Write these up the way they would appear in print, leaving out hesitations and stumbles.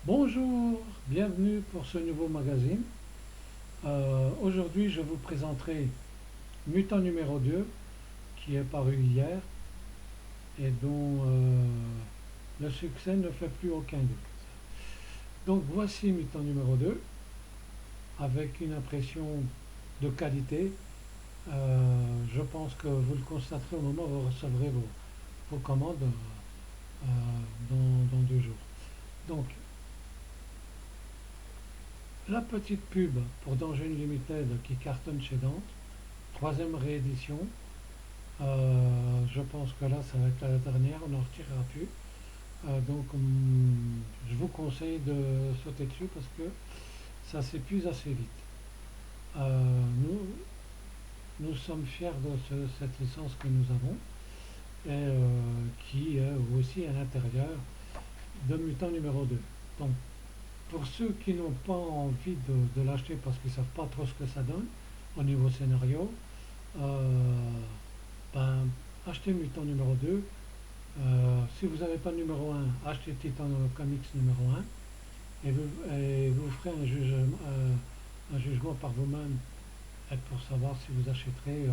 Bonjour, bienvenue pour ce nouveau magazine. Aujourd'hui, je vous présenterai Mutant numéro 2, qui est paru hier et dont le succès ne fait plus aucun doute. Donc voici Mutant numéro 2, avec une impression de qualité. Je pense que vous le constaterez au moment où vous recevrez vos commandes dans 2 jours. Donc, la petite pub pour Danger Unlimited qui cartonne chez Dante, troisième réédition. Je pense que là, ça va être la dernière, on n'en retirera plus. Je vous conseille de sauter dessus parce que ça s'épuise assez vite. Nous sommes fiers de cette licence que nous avons et qui est aussi à l'intérieur de Mutant numéro 2. Donc, pour ceux qui n'ont pas envie de l'acheter parce qu'ils ne savent pas trop ce que ça donne au niveau scénario, euh, ben, achetez Mutant numéro 2. Si vous n'avez pas le numéro 1, achetez Titan Comics numéro 1 et vous ferez un jugement par vous-même pour savoir si vous achèterez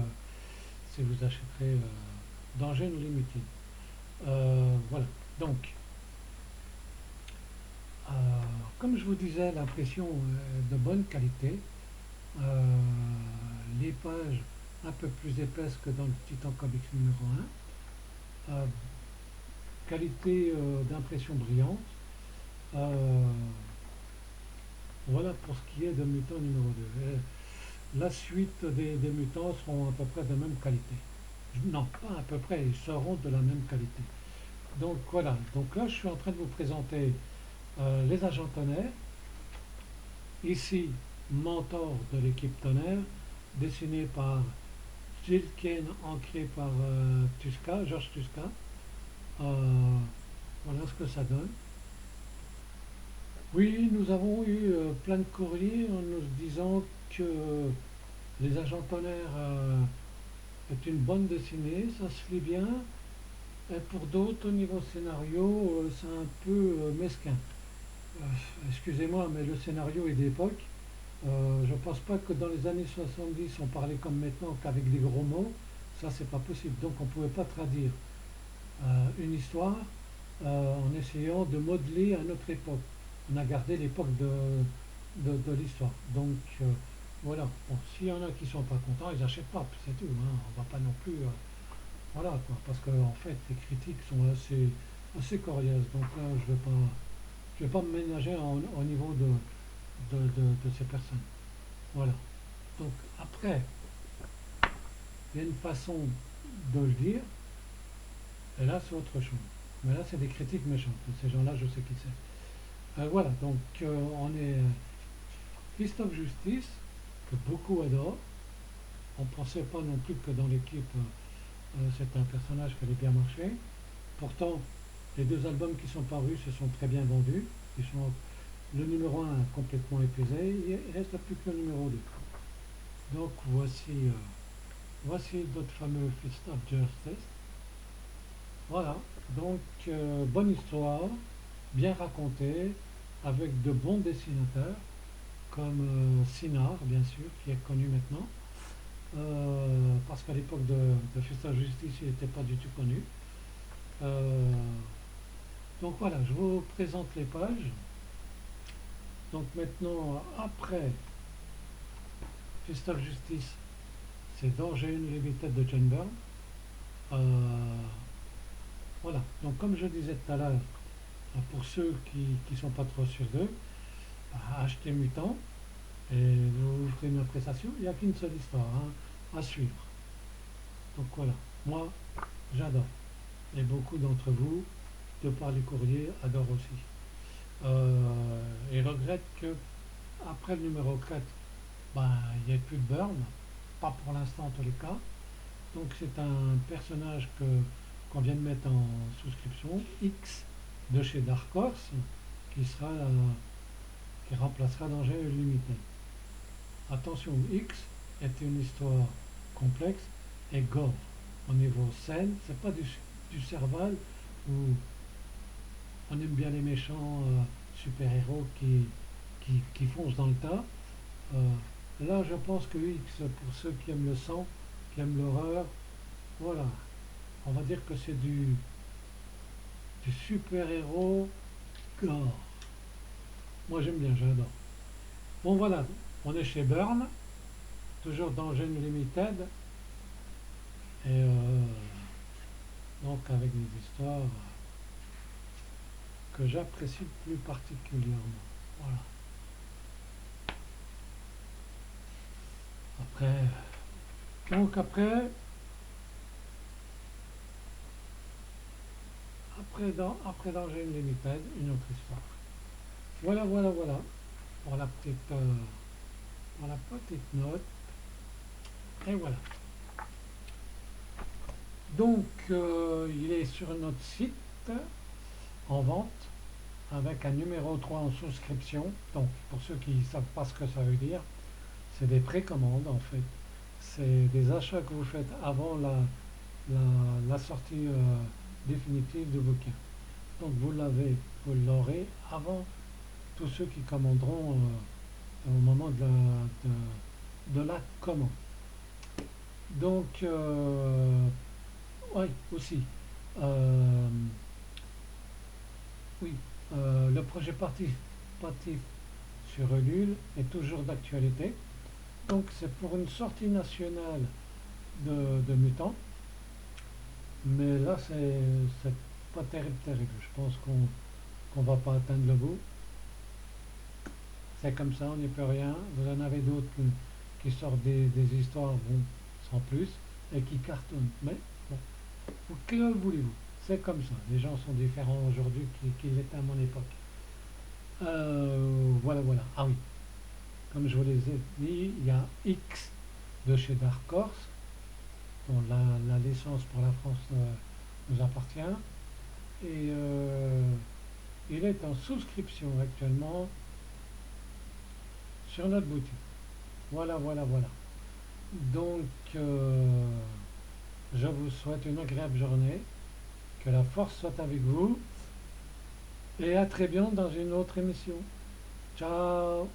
Danger Unlimited. Voilà. Donc, euh, comme je vous disais, l'impression est de bonne qualité. Euh, les pages un peu plus épaisses que dans le Titan Comics numéro 1. Qualité d'impression brillante. Euh, voilà pour ce qui est de Mutant numéro 2. Et la suite des mutants seront à peu près de même qualité. Non, pas à peu près, ils seront de la même qualité. Donc voilà, donc là je suis en train de vous présenter les agents tonnerre. Ici, mentor de l'équipe tonnerre, dessiné par Jill Kane, ancré par George Tuska. Euh, voilà ce que ça donne. Oui, nous avons eu plein de courriers en nous disant que les agents tonnerres est une bonne dessinée, ça se lit bien. Et pour d'autres, au niveau scénario, c'est un peu mesquin. Euh, Excusez-moi, mais le scénario est d'époque. Je ne pense pas que dans les années 70, on parlait comme maintenant qu'avec des gros mots. Ça, c'est pas possible. Donc, on ne pouvait pas traduire une histoire en essayant de modeler à notre époque. On a gardé l'époque de l'histoire. Donc, voilà. Bon, s'il y en a qui ne sont pas contents, ils n'achètent pas, c'est tout, hein. On ne va pas non plus. Voilà, quoi. Parce que, en fait, les critiques sont assez coriaces. Donc là, je vais pas me ménager au niveau de ces personnes. Voilà. Donc, après, il y a une façon de le dire, et là, c'est autre chose. Mais là, c'est des critiques méchantes. Ces gens-là, je sais qui c'est. Voilà, donc on est Fist of Justice, que beaucoup adorent. On ne pensait pas non plus que dans l'équipe, c'est un personnage qui allait bien marcher. Pourtant, les deux albums qui sont parus se sont très bien vendus. Le numéro 1 est complètement épuisé, il ne reste plus que le numéro 2. Donc voici notre fameux Fist of Justice. Voilà, donc bonne histoire, bien racontée, avec de bons dessinateurs, comme Sinard, bien sûr, qui est connu maintenant. Parce qu'à l'époque de Fist of Justice, il n'était pas du tout connu. Euh, donc voilà, je vous présente les pages. Donc maintenant, après Fist of Justice, c'est Danger Unlimited de John Byrne. Euh, voilà, donc comme je disais tout à l'heure, pour ceux qui ne sont pas trop sûrs d'eux, achetez Mutant et vous ferez une appréciation. Il n'y a qu'une seule histoire à suivre. Donc voilà, moi j'adore. Et beaucoup d'entre vous, de par les courriers, adorent aussi. Et regrettent que après le numéro 4, ben, il n'y ait plus de Burn, pas pour l'instant en tous les cas. Donc c'est un personnage qu'on vient de mettre en souscription, X, de chez Dark Horse, qui remplacera Danger Unlimited. Attention, X est une histoire complexe et gore. Au niveau scène, c'est pas du Serval où on aime bien les méchants super-héros qui foncent dans le tas. Euh, Là, je pense que X, pour ceux qui aiment le sang, qui aiment l'horreur, voilà, on va dire que c'est du super-héros gore. Moi, j'aime bien, j'adore. Bon, voilà, on est chez Burn, toujours dans Gene Limited, et donc avec des histoires que j'apprécie plus particulièrement. Voilà. Après, donc après dans Gene Limited, une autre histoire. Voilà, voilà, voilà, pour pour la petite note. Et voilà. Donc, il est sur notre site en vente avec un numéro 3 en souscription. Donc, pour ceux qui ne savent pas ce que ça veut dire, c'est des précommandes en fait. C'est des achats que vous faites avant la sortie définitive du bouquin. Donc, vous l'aurez avant tous ceux qui commanderont au moment de la commande. Donc, oui, aussi. Euh, oui, le projet participatif sur Ulule est toujours d'actualité. Donc, c'est pour une sortie nationale de Mutants. Mais là, c'est pas terrible, terrible. Je pense qu'on va pas atteindre le bout. C'est comme ça, on n'y peut rien. Vous en avez d'autres qui sortent des histoires bon, sans plus et qui cartonnent. Mais bon, que voulez-vous? C'est comme ça. Les gens sont différents aujourd'hui qu'ils l'étaient à mon époque. Voilà, voilà. Ah oui, comme je vous les ai dit, il y a X de chez Dark Horse, dont la licence pour la France nous appartient. Et il est en souscription actuellement sur notre boutique. Voilà, voilà, voilà. Donc, je vous souhaite une agréable journée. Que la force soit avec vous. Et à très bientôt dans une autre émission. Ciao!